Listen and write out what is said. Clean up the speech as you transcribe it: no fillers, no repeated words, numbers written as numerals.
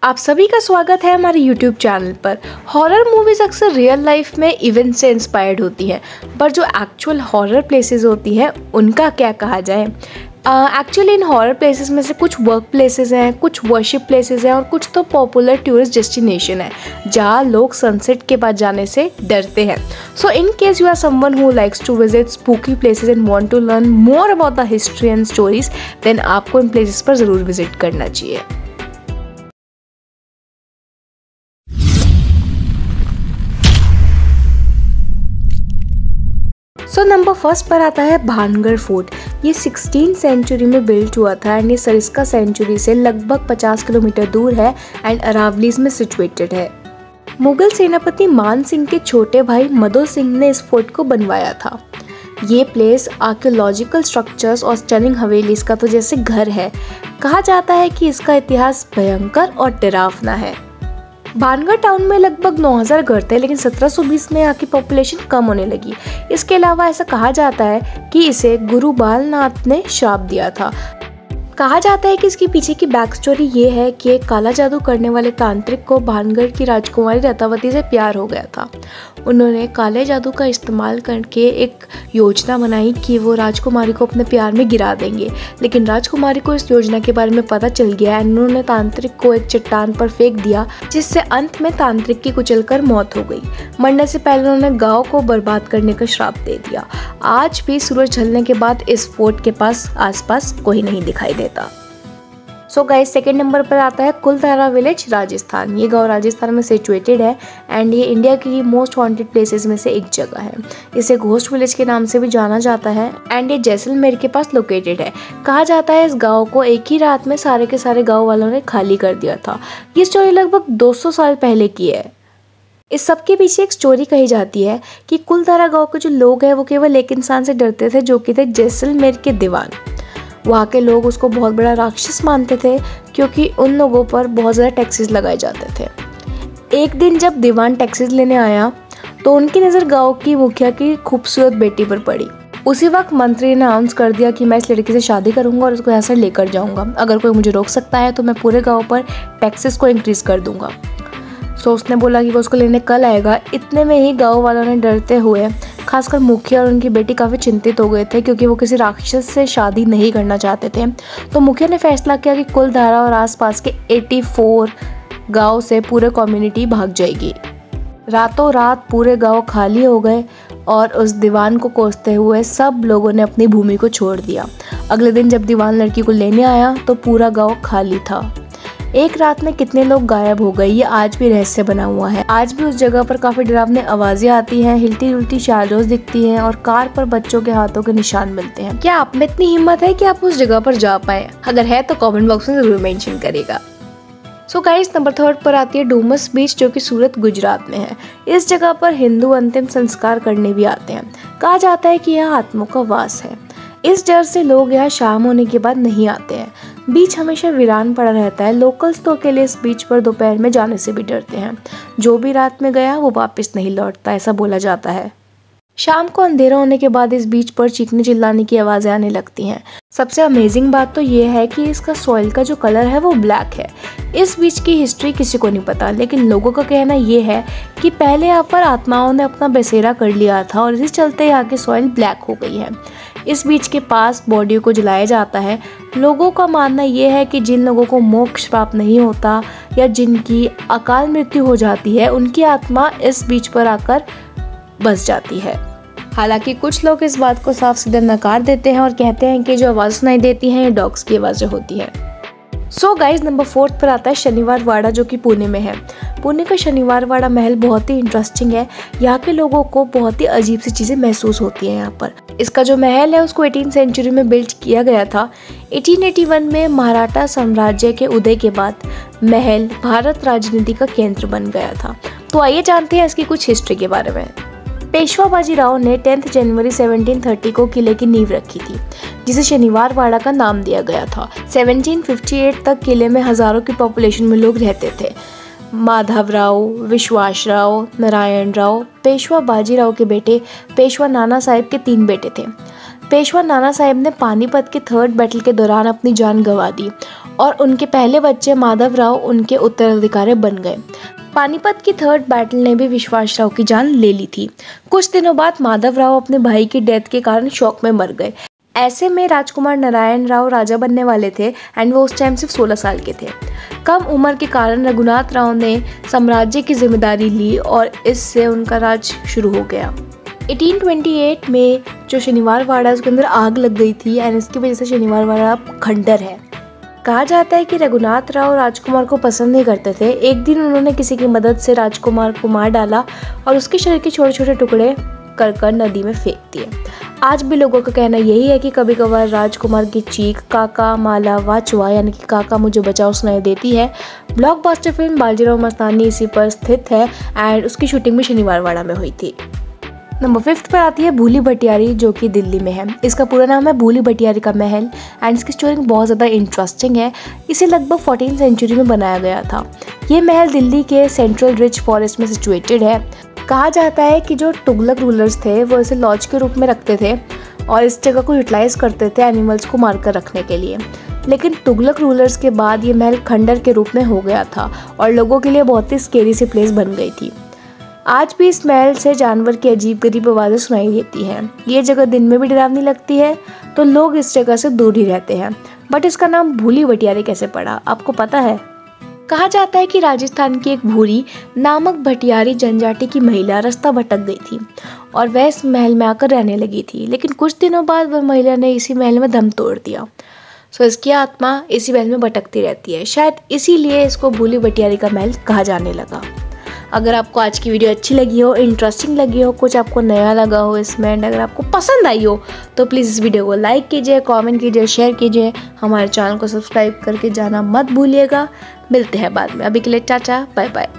आप सभी का स्वागत है हमारे YouTube चैनल पर। हॉरर मूवीज़ अक्सर रियल लाइफ में इवेंट से इंस्पायर्ड होती हैं, पर जो एक्चुअल हॉरर प्लेसेस होती हैं उनका क्या कहा जाए। एक्चुअली इन हॉरर प्लेसेस में से कुछ वर्क प्लेसेस हैं, कुछ वर्शिप प्लेसेस हैं और कुछ तो पॉपुलर टूरिस्ट डेस्टिनेशन है जहाँ लोग सनसेट के बाद जाने से डरते हैं। So in case you are someone who likes to visit spooky places and want to learn more about the history and stories, then आपको इन प्लेसेस पर ज़रूर विजिट करना चाहिए। नंबर फर्स्ट पर आता है भानगढ़ फोर्ट। ये 16th सेंचुरी में बिल्ट हुआ था एंड ये सरिस्का सेंचुरी से लगभग 50 किलोमीटर दूर है एंड अरावलीज में सिचुएटेड है। मुगल सेनापति मान सिंह के छोटे भाई मदो सिंह ने इस फोर्ट को बनवाया था। ये प्लेस आर्कियोलॉजिकल स्ट्रक्चर्स और स्टनिंग हवेलीज का तो जैसे घर है। कहा जाता है कि इसका इतिहास भयंकर और डरावना है। भानगढ़ टाउन में लगभग 9000 घर थे, लेकिन 1720 में यहाँ की पॉपुलेशन कम होने लगी। इसके अलावा ऐसा कहा जाता है कि इसे गुरु बालनाथ ने श्राप दिया था। कहा जाता है कि इसके पीछे की बैक स्टोरी ये है कि एक काला जादू करने वाले तांत्रिक को भानगढ़ की राजकुमारी रत्नावती से प्यार हो गया था। उन्होंने काले जादू का इस्तेमाल करके एक योजना बनाई कि वो राजकुमारी को अपने प्यार में गिरा देंगे, लेकिन राजकुमारी को इस योजना के बारे में पता चल गया एंड उन्होंने तांत्रिक को एक चट्टान पर फेंक दिया, जिससे अंत में तांत्रिक की कुचलकर मौत हो गई। मरने से पहले उन्होंने गांव को बर्बाद करने का श्राप दे दिया। आज भी सूरज ढलने के बाद इस फोर्ट के आसपास कोई नहीं दिखाई देता। सो गाइस, सेकेंड नंबर पर आता है कुलधारा विलेज, राजस्थान। ये गांव राजस्थान में सिचुएटेड है एंड ये इंडिया की मोस्ट हॉन्टेड प्लेसेस में से एक जगह है। इसे घोस्ट विलेज के नाम से भी जाना जाता है एंड ये जैसलमेर के पास लोकेटेड है। कहा जाता है इस गांव को एक ही रात में सारे के सारे गांव वालों ने खाली कर दिया था। ये स्टोरी लगभग 200 साल पहले की है। इस सब के पीछे एक स्टोरी कही जाती है कि कुलधारा गाँव के जो लोग हैं वो केवल एक इंसान से डरते थे, जो कि थे जैसलमेर के दीवान। वहाँ के लोग उसको बहुत बड़ा राक्षस मानते थे क्योंकि उन लोगों पर बहुत ज़्यादा टैक्सेस लगाए जाते थे। एक दिन जब दीवान टैक्सेस लेने आया तो उनकी नज़र गांव की मुखिया की खूबसूरत बेटी पर पड़ी। उसी वक्त मंत्री ने अनाउंस कर दिया कि मैं इस लड़की से शादी करूंगा और उसको यहाँ से लेकर जाऊंगा। अगर कोई मुझे रोक सकता है तो मैं पूरे गाँव पर टैक्सेस को इंक्रीज़ कर दूंगा। सो उसने बोला कि वो उसको लेने कल आएगा। इतने में ही गाँव वालों ने डरते हुए, खासकर मुखिया और उनकी बेटी काफ़ी चिंतित हो गए थे क्योंकि वो किसी राक्षस से शादी नहीं करना चाहते थे। तो मुखिया ने फैसला किया कि कुलधारा और आसपास के 84 गांव से पूरे कम्युनिटी भाग जाएगी। रातों रात पूरे गांव खाली हो गए और उस दीवान को कोसते हुए सब लोगों ने अपनी भूमि को छोड़ दिया। अगले दिन जब दीवान लड़की को लेने आया तो पूरा गाँव खाली था। एक रात में कितने लोग गायब हो गए, ये आज भी रहस्य बना हुआ है। आज भी उस जगह पर काफी डरावनी आवाजें आती हैं, हिलती जुलती शैडोज दिखती हैं और कार पर बच्चों के हाथों के निशान मिलते हैं। क्या आप में इतनी हिम्मत है कि आप उस जगह पर जा पाए? अगर है तो कमेंट बॉक्स में जरूर मेंशन करेगा। सो गाइस, नंबर 3 पर आती है डूमस बीच, जो कि सूरत, गुजरात में है। इस जगह पर हिंदू अंतिम संस्कार करने भी आते हैं। कहा जाता है कि यह आत्माओं का वास है। इस डर से लोग यहाँ शाम होने के बाद नहीं आते हैं। बीच हमेशा वीरान पड़ा रहता है। लोकल्स तो अकेले इस बीच पर दोपहर में जाने से भी डरते हैं। जो भी रात में गया वो वापस नहीं लौटता, ऐसा बोला जाता है। शाम को अंधेरा होने के बाद इस बीच पर चीखने चिल्लाने की आवाज़ें आने लगती हैं। सबसे अमेजिंग बात तो ये है कि इसका सॉइल का जो कलर है वो ब्लैक है। इस बीच की हिस्ट्री किसी को नहीं पता, लेकिन लोगों का कहना ये है कि पहले यहाँ पर आत्माओं ने अपना बसेरा कर लिया था और इस चलते यहाँ की सॉइल ब्लैक हो गई है। इस बीच के पास बॉडियों को जलाया जाता है। लोगों का मानना ये है कि जिन लोगों को मोक्ष प्राप्त नहीं होता या जिनकी अकाल मृत्यु हो जाती है, उनकी आत्मा इस बीच पर आकर बस जाती है। हालांकि कुछ लोग इस बात को साफ सीधा नकार देते हैं और कहते हैं कि जो आवाज़ सुनाई देती हैं ये डॉग्स की आवाज़ें होती हैं। सो गाइज, नंबर 4 पर आता है शनिवार वाड़ा, जो कि पुणे में है। पुणे का शनिवार वाड़ा महल बहुत ही इंटरेस्टिंग है। यहाँ के लोगों को बहुत ही अजीब सी चीज़ें महसूस होती हैं यहाँ पर। इसका जो महल है उसको 18th सेंचुरी में बिल्ड किया गया था। 1881 में मराठा साम्राज्य के उदय के बाद महल भारत राजनीति का केंद्र बन गया था। तो आइए जानते हैं इसकी कुछ हिस्ट्री के बारे में। पेशवा बाजीराव ने 10 जनवरी 1730 को किले की नींव रखी थी, जिसे शनिवार वाड़ा का नाम दिया गया था। 1758 तक किले में हजारों की पॉपुलेशन में लोग रहते थे। माधवराव, विश्वासराव, नारायण राव, पेशवा बाजीराव के बेटे पेशवा नाना साहेब के 3 बेटे थे। पेशवा नाना साहेब ने पानीपत के 3rd बैटल के दौरान अपनी जान गंवा दी और उनके पहले बच्चे माधवराव उनके उत्तराधिकारी बन गए। पानीपत की थर्ड बैटल ने भी विश्वासराव की जान ले ली थी। कुछ दिनों बाद माधवराव अपने भाई की डेथ के कारण शौक में मर गए। ऐसे में राजकुमार नारायण राव राजा बनने वाले थे एंड वो उस टाइम सिर्फ 16 साल के थे। कम उम्र के कारण रघुनाथ राव ने साम्राज्य की जिम्मेदारी ली और इससे उनका राज शुरू हो गया। 1828 में जो शनिवार वाड़ा उसके अंदर आग लग गई थी एंड इसकी वजह से शनिवार वाड़ा खंडर है। कहा जाता है कि रघुनाथ राव राजकुमार को पसंद नहीं करते थे। एक दिन उन्होंने किसी की मदद से राजकुमार को मार डाला और उसके शरीर के छोटे छोटे टुकड़े कर नदी में फेंक दिए। आज भी लोगों का कहना यही है कि कभी कभार राजकुमार की चीख काका माला वाचवा यानी कि काका मुझे बचाओ सुनाई देती है। ब्लॉकबस्टर फिल्म बाजीराव मस्तानी इसी पर स्थित है एंड उसकी शूटिंग भी शनिवार वाड़ा में हुई थी। नंबर 5 पर आती है भूली भटियारी जो कि दिल्ली में है। इसका पूरा नाम है भूली भटियारी का महल एंड इसकी स्टोरी बहुत ज़्यादा इंटरेस्टिंग है। इसे लगभग 14वीं सेंचुरी में बनाया गया था। ये महल दिल्ली के सेंट्रल रिच फॉरेस्ट में सिचुएटेड है। कहा जाता है कि जो तुगलक रूलर्स थे वो इसे लॉज के रूप में रखते थे और इस जगह को यूटिलाइज करते थे एनिमल्स को मारकर रखने के लिए। लेकिन तुगलक रूलर्स के बाद ये महल खंडर के रूप में हो गया था और लोगों के लिए बहुत ही स्केरी सी प्लेस बन गई थी। आज भी इस महल से जानवर की अजीब गरीब आवाज़ें सुनाई देती हैं। ये जगह दिन में भी डरावनी लगती है तो लोग इस जगह से दूर ही रहते हैं। बट इसका नाम भूली भटियारी कैसे पड़ा आपको पता है? कहा जाता है कि राजस्थान की एक भूरी नामक भटियारी जनजाति की महिला रास्ता भटक गई थी और वह इस महल में आकर रहने लगी थी। लेकिन कुछ दिनों बाद वह महिला ने इसी महल में दम तोड़ दिया। सो इसकी आत्मा इसी महल में भटकती रहती है। शायद इसीलिए इसको भूली भटियारी का महल कहा जाने लगा। अगर आपको आज की वीडियो अच्छी लगी हो, इंटरेस्टिंग लगी हो, कुछ आपको नया लगा हो इसमें एंड अगर आपको पसंद आई हो तो प्लीज़ इस वीडियो को लाइक कीजिए, कमेंट कीजिए, शेयर कीजिए। हमारे चैनल को सब्सक्राइब करके जाना मत भूलिएगा। मिलते हैं बाद में। अभी के लिए टाटा बाय बाय।